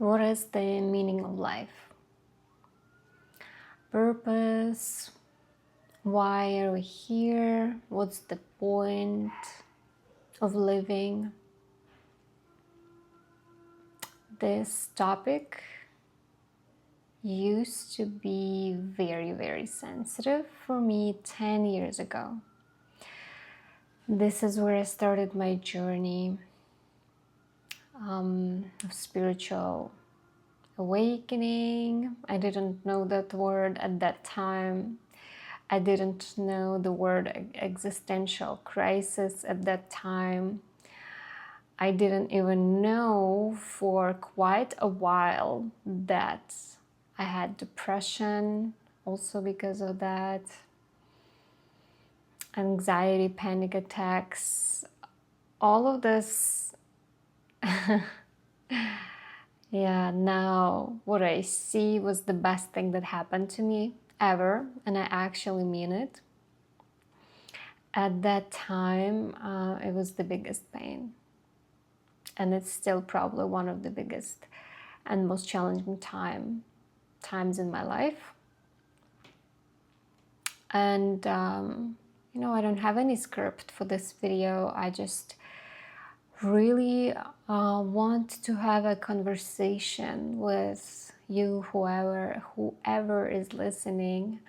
What is the meaning of life? Purpose? Why are we here? What's the point of living? This topic used to be very, very sensitive for me 10 years ago. This is where I started my journey of spiritual awakening. I didn't know that word at that time. I didn't know the word existential crisis at that time. I didn't even know for quite a while that I had depression also because of that. Anxiety, panic attacks, all of this. Yeah, now what I see was the best thing that happened to me ever, and I actually mean it. At that time, it was the biggest pain, and it's still probably one of the biggest and most challenging times in my life. And I don't have any script for this video. I just really want to have a conversation with you, whoever is listening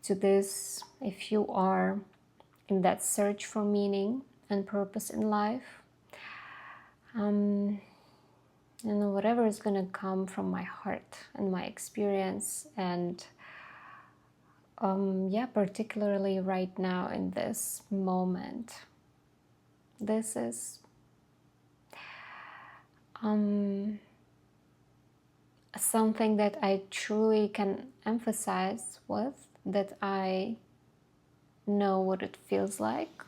to this. If you are in that search for meaning and purpose in life, whatever is going to come from my heart and my experience, and particularly right now in this moment, this is something that I truly can emphasize with, that I know what it feels like,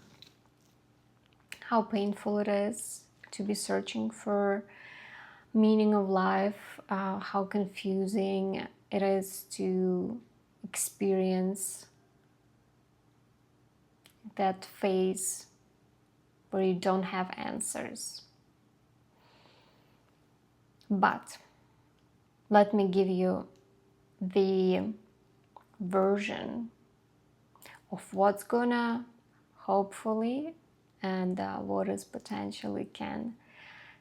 how painful it is to be searching for meaning of life, how confusing it is to experience that phase where you don't have answers. But let me give you the version of what's gonna hopefully and what is potentially can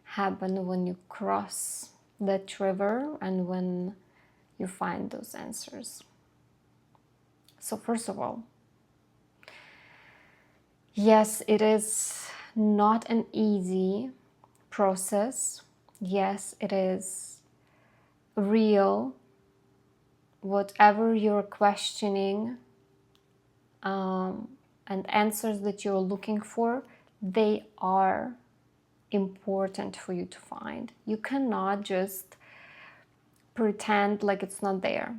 happen when you cross that river and when you find those answers. So first of all, yes, it is not an easy process. Yes, it is real. Whatever you're questioning and answers that you're looking for, they are important for you to find. You cannot just pretend like it's not there.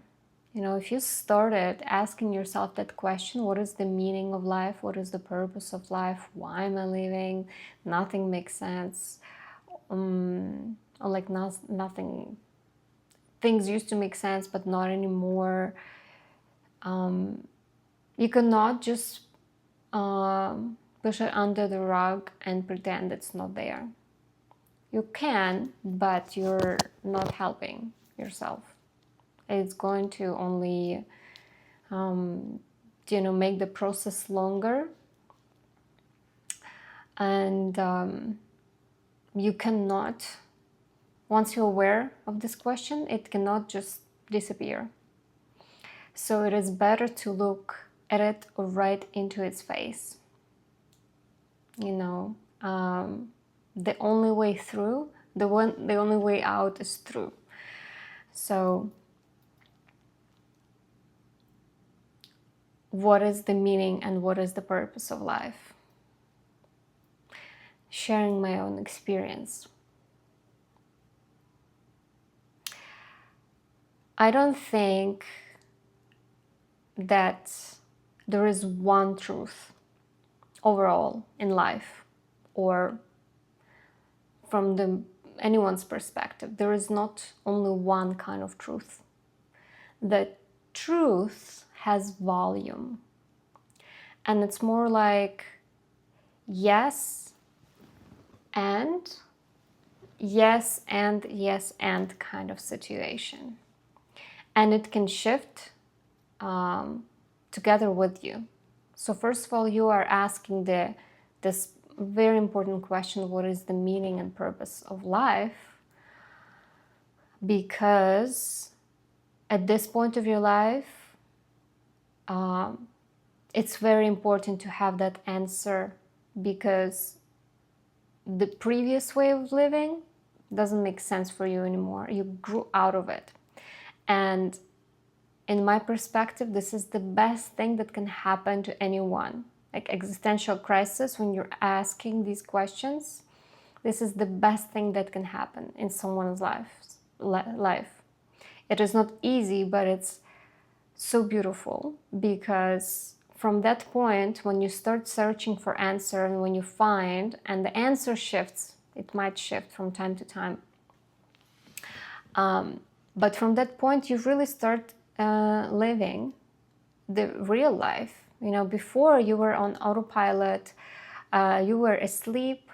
If you started asking yourself that question, what is the meaning of life? What is the purpose of life? Why am I living? Nothing makes sense. Or like nothing. Things used to make sense, but not anymore. You cannot just push it under the rug and pretend it's not there. You can, but you're not helping yourself. It's going to only, make the process longer. And you cannot, once you're aware of this question, it cannot just disappear. So it is better to look at it right into its face. The only way through, the only way out is through. So what is the meaning and what is the purpose of life? Sharing my own experience. I don't think that there is one truth overall in life, or from anyone's perspective. There is not only one kind of truth. The truth has volume, and it's more like yes and yes and kind of situation. And it can shift together with you. So first of all, you are asking this very important question: what is the meaning and purpose of life? Because at this point of your life, it's very important to have that answer, because the previous way of living doesn't make sense for you anymore. You grew out of it. And in my perspective, this is the best thing that can happen to anyone. Like existential crisis, when you're asking these questions, this is the best thing that can happen in someone's life. It is not easy, but it's so beautiful, because from that point, when you start searching for answer, and when you find, and the answer shifts, it might shift from time to time. But from that point, you really start living the real life. You know, before you were on autopilot, you were asleep,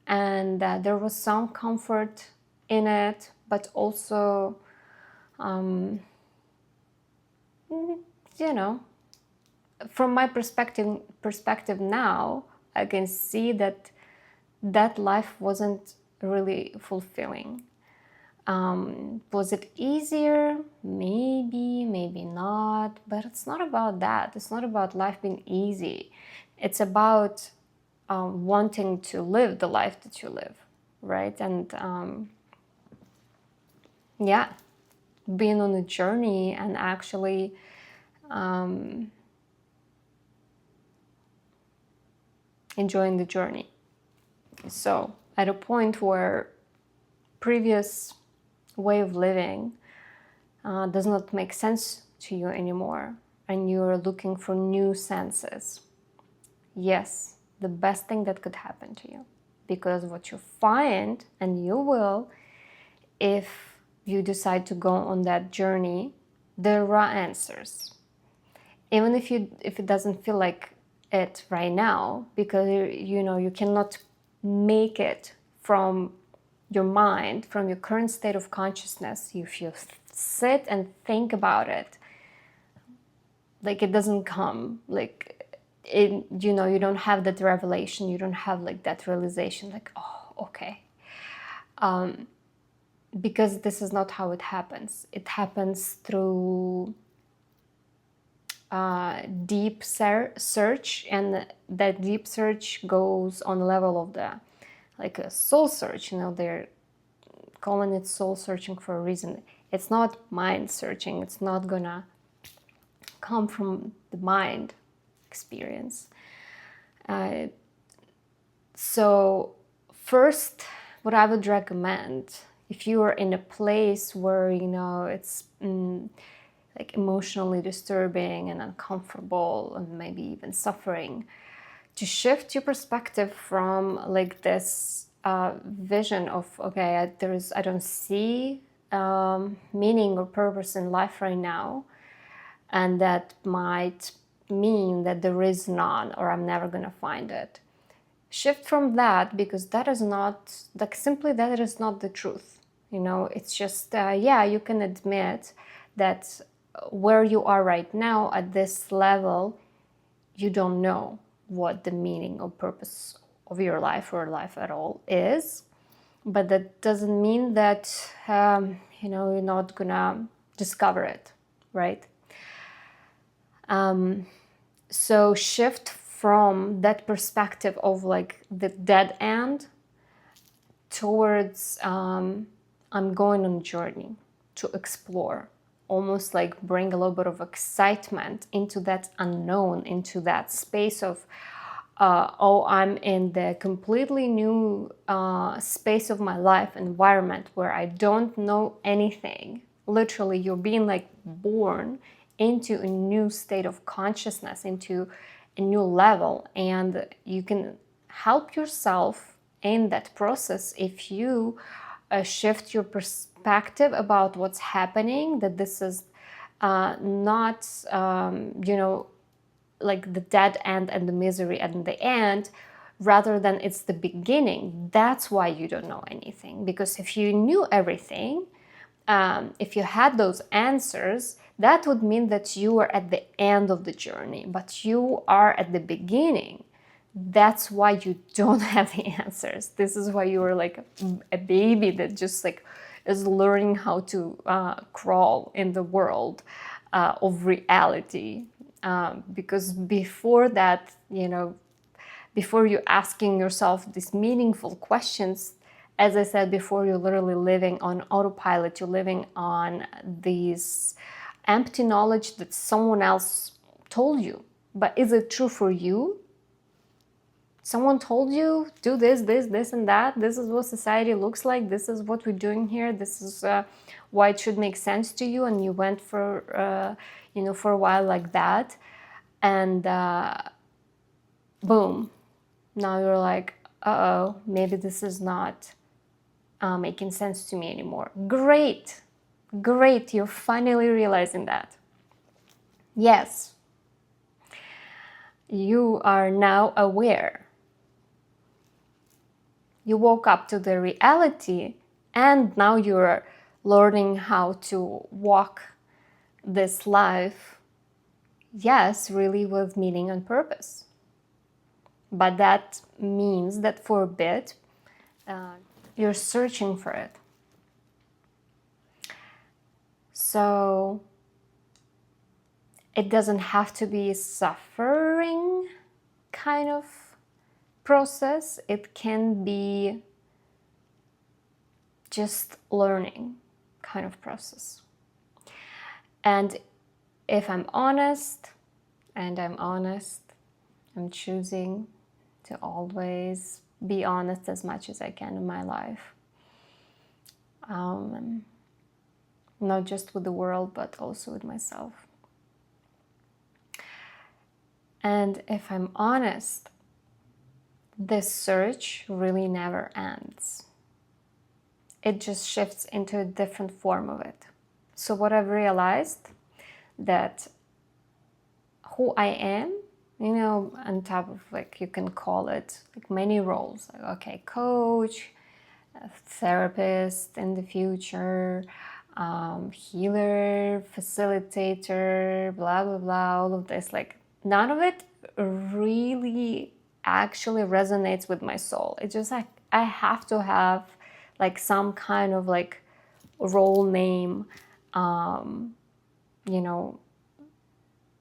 and there was some comfort in it, but also, you know, from my perspective now, I can see that that life wasn't really fulfilling. Was it easier? Maybe not. But it's not about that. It's not about life being easy. It's about wanting to live the life that you live, right? And yeah, being on a journey and actually enjoying the journey. So at a point where previous way of living does not make sense to you anymore, and you're looking for new senses, yes, the best thing that could happen to you, because what you find, and you will, if you decide to go on that journey, there are answers, even if it doesn't feel like it right now, because you cannot make it from your mind, from your current state of consciousness. If you sit and think about it, like, it doesn't come, like, you don't have that revelation, you don't have like that realization, like, oh, okay, because this is not how it happens. It happens through deep search, and that deep search goes on the level of the, like, a soul search. They're calling it soul searching for a reason. It's not mind searching. It's not gonna come from the mind experience. So first, what I would recommend, if you are in a place where it's like emotionally disturbing and uncomfortable and maybe even suffering, to shift your perspective from like this vision of, okay, I don't see meaning or purpose in life right now, and that might mean that there is none, or I'm never gonna find it. Shift from that, because that is not, like, simply that is not the truth. It's just, you can admit that where you are right now at this level, you don't know what the meaning or purpose of your life, or life at all, is. But that doesn't mean that you're not gonna discover it, right? So shift from that perspective of like the dead end towards I'm going on a journey to explore, almost like bring a little bit of excitement into that unknown, into that space of I'm in the completely new space of my life, environment where I don't know anything. Literally, you're being like born into a new state of consciousness, into a new level, and you can help yourself in that process if you shift your perspective about what's happening, that this is not like the dead end and the misery and the end, rather than it's the beginning. That's why you don't know anything. Because if you knew everything, if you had those answers, that would mean that you are at the end of the journey, but you are at the beginning. That's why you don't have the answers. This is why you are like a baby that just like is learning how to crawl in the world of reality. Because before that, before you asking yourself these meaningful questions, as I said before, you're literally living on autopilot. You're living on this empty knowledge that someone else told you. But is it true for you? Someone told you, do this, this, and that. This is what society looks like. This is what we're doing here. This is why it should make sense to you. And you went for, for a while like that. And boom. Now you're like, uh-oh, maybe this is not making sense to me anymore. Great. You're finally realizing that. Yes. You are now aware. You woke up to the reality, and now you're learning how to walk this life, yes, really with meaning and purpose. But that means that for a bit, you're searching for it. So it doesn't have to be a suffering kind of process. It can be just learning kind of process. And if I'm honest, I'm choosing to always be honest as much as I can in my life. Not just with the world, but also with myself. And if I'm honest, this search really never ends. It just shifts into a different form of it. So what I've realized, that who I am, on top of, like, you can call it like many roles, like, okay, coach, therapist in the future, healer, facilitator, blah, blah, blah, all of this, like, none of it really actually resonates with my soul. It's just like, I have to have like some kind of like role name,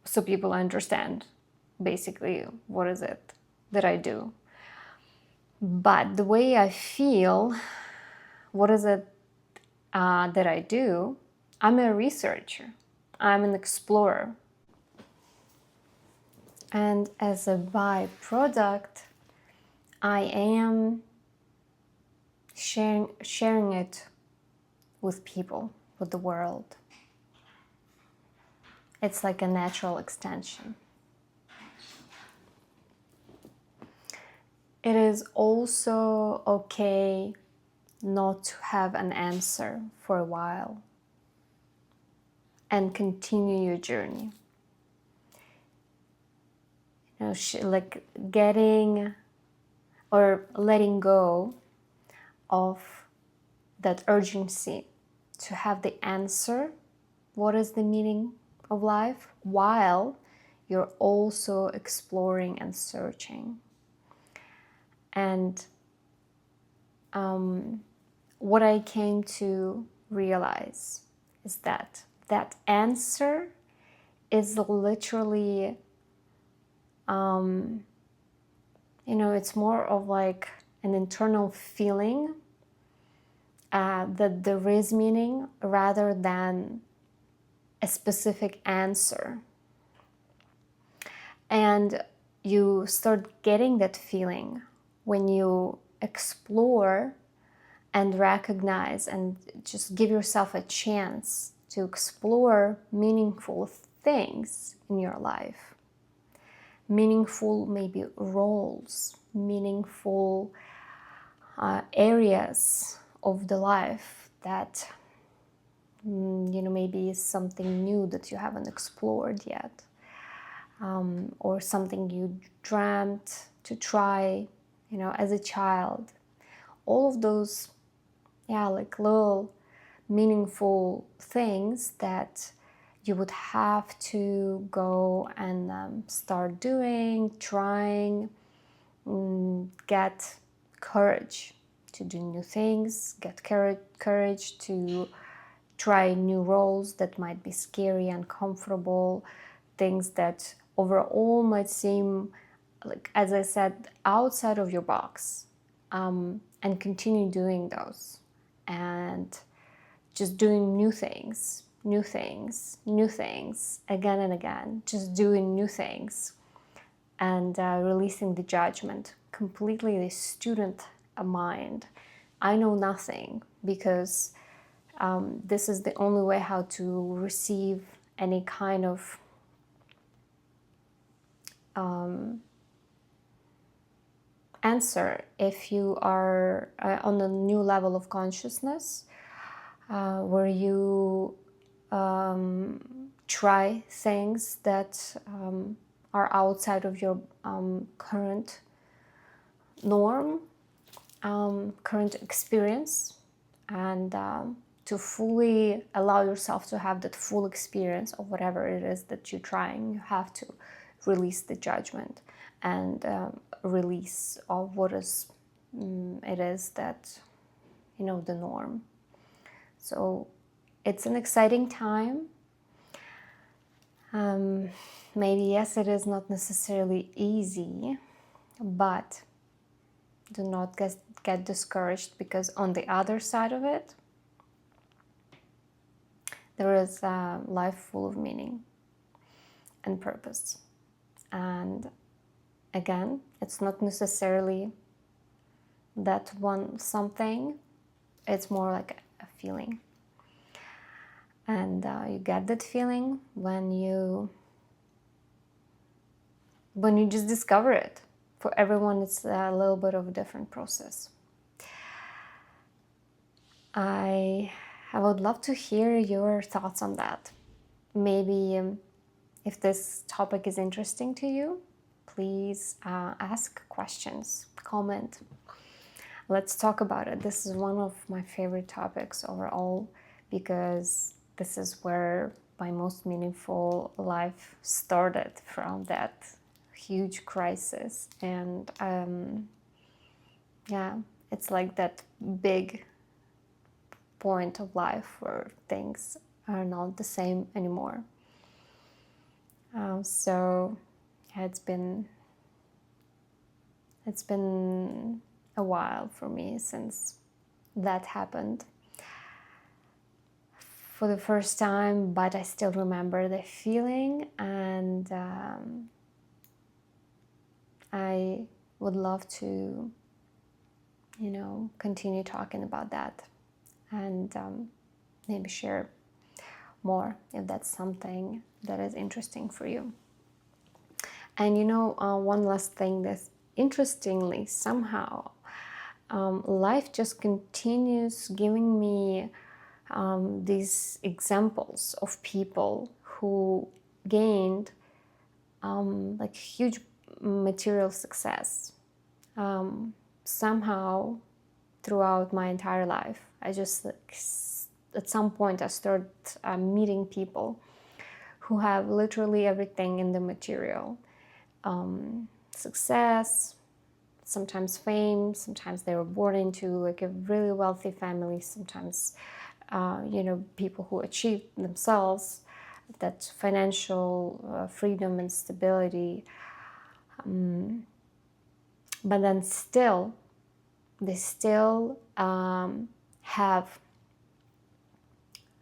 so people understand basically what is it that I do. But the way I feel, what is it that I do? I'm a researcher. I'm an explorer. And as a byproduct, I am sharing it with people, with the world. It's like a natural extension. It is also okay not to have an answer for a while and continue your journey. Like getting or letting go of that urgency to have the answer, what is the meaning of life, while you're also exploring and searching. And what I came to realize is that that answer is literally, it's more of like an internal feeling that there is meaning rather than a specific answer. And you start getting that feeling when you explore and recognize and just give yourself a chance to explore meaningful things in your life. Meaningful, maybe roles, meaningful areas of the life that, maybe is something new that you haven't explored yet, or something you dreamt to try as a child. All of those, like little meaningful things that you would have to go and start doing, trying, get courage to do new things, get courage to try new roles that might be scary, uncomfortable, things that overall might seem, like, as I said, outside of your box, and continue doing those and just doing new things, again and again, just doing new things, and releasing the judgment, completely the student mind. I know nothing, because this is the only way how to receive any kind of answer. If you are on a new level of consciousness, where you try things that are outside of your current norm, current experience, and to fully allow yourself to have that full experience of whatever it is that you're trying, you have to release the judgment and release of what is it is that, the norm. So it's an exciting time. Maybe, yes, it is not necessarily easy, but do not get discouraged, because on the other side of it, there is a life full of meaning and purpose. And again, it's not necessarily that one something, it's more like a feeling. And you get that feeling when you just discover it. For everyone, it's a little bit of a different process. I would love to hear your thoughts on that. Maybe if this topic is interesting to you, please ask questions, comment. Let's talk about it. This is one of my favorite topics overall, because this is where my most meaningful life started, from that huge crisis. And it's like that big point of life where things are not the same anymore. So it's been a while for me since that happened for the first time, but I still remember the feeling, and I would love to, continue talking about that, and maybe share more if that's something that is interesting for you. And one last thing, that interestingly, somehow, life just continues giving me these examples of people who gained like huge material success somehow throughout my entire life. I just, at some point, I started meeting people who have literally everything in the material. Success, sometimes fame, sometimes they were born into like a really wealthy family, sometimes people who achieved themselves that financial freedom and stability, but then they still have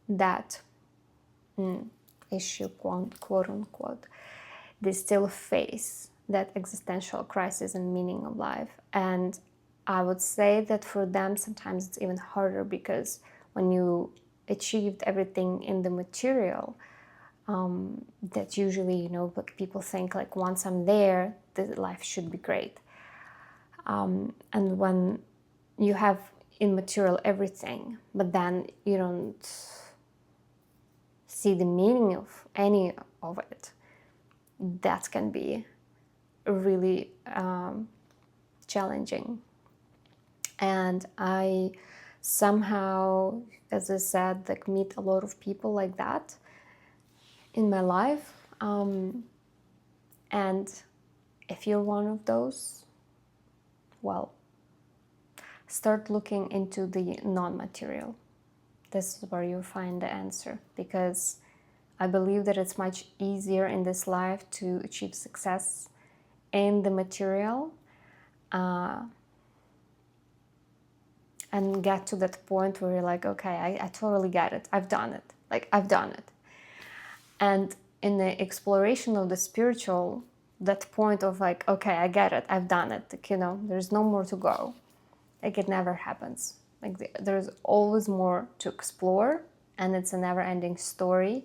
that issue, quote unquote. They still face that existential crisis and meaning of life. And I would say that for them, sometimes it's even harder, because when you achieved everything in the material, that usually, like people think like, once I'm there, the life should be great. And when you have in material everything, but then you don't see the meaning of any of it, that can be really challenging. And I somehow, as I said, like meet a lot of people like that in my life. And if you're one of those, well, start looking into the non-material. This is where you find the answer, because I believe that it's much easier in this life to achieve success in the material and get to that point where you're like, okay, I totally get it. I've done it. Like, I've done it. And in the exploration of the spiritual, that point of like, okay, I get it. I've done it. Like, you know, there's no more to go. Like, it never happens. Like, there's always more to explore, and it's a never-ending story.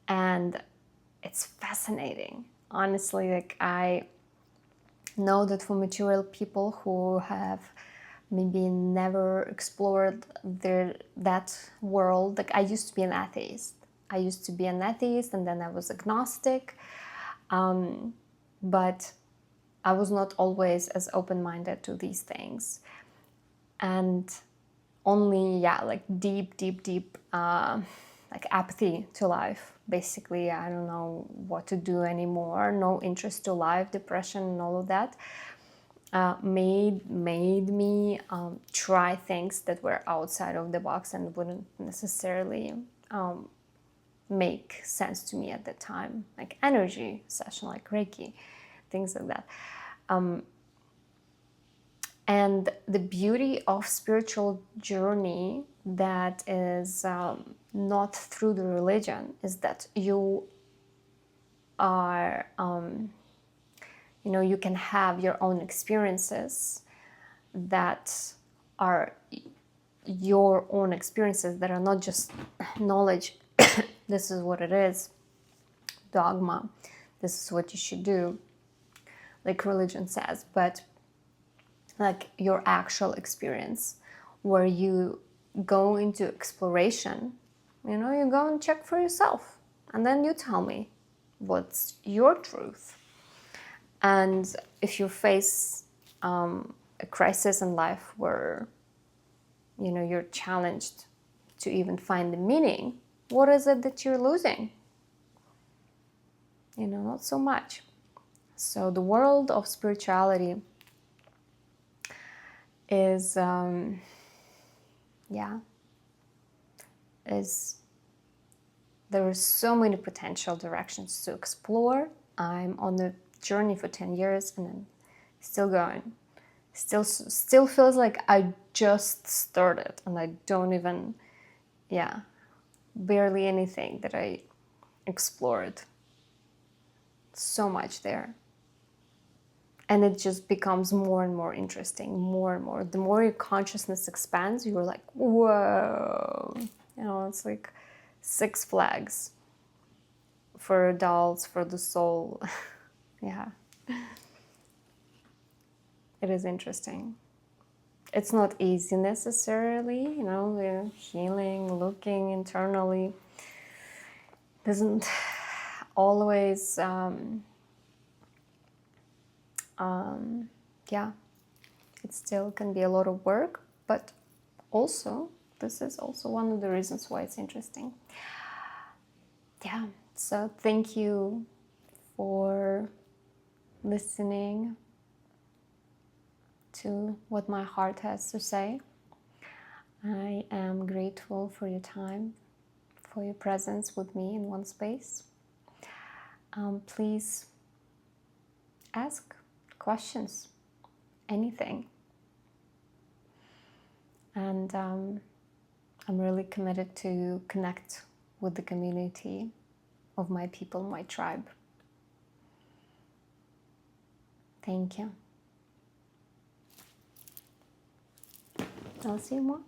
And it's fascinating. Honestly, like, I know that for material people who have maybe never explored that world, like, I used to be an atheist. And then I was agnostic. But I was not always as open-minded to these things. And only, like deep, like apathy to life. Basically, I don't know what to do anymore. No interest to life, depression, and all of that made me try things that were outside of the box and wouldn't necessarily make sense to me at the time, like energy session, like Reiki, things like that. And the beauty of spiritual journey that is not through the religion is that you are, you can have your own experiences that are your own experiences, that are not just knowledge. This is what it is, dogma. This is what you should do, like religion says, but like your actual experience, where you go into exploration, you go and check for yourself, and then you tell me what's your truth. And if you face a crisis in life where you're challenged to even find the meaning, what is it that you're losing? Not so much. So the world of spirituality is there are so many potential directions to explore. I'm on the journey for 10 years and I'm still going. Still feels like I just started, and I don't even, barely anything that I explored. So much there. And it just becomes more and more interesting, more and more. The more your consciousness expands, you're like, whoa. It's like Six Flags for adults, for the soul. Yeah. It is interesting. It's not easy necessarily, the healing, looking internally doesn't always, it still can be a lot of work, but also, this is also one of the reasons why it's interesting. Yeah, so thank you for listening to what my heart has to say. I am grateful for your time, for your presence with me in one space. Please ask questions, anything. And I'm really committed to connect with the community of my people, my tribe. Thank you. I'll see you more.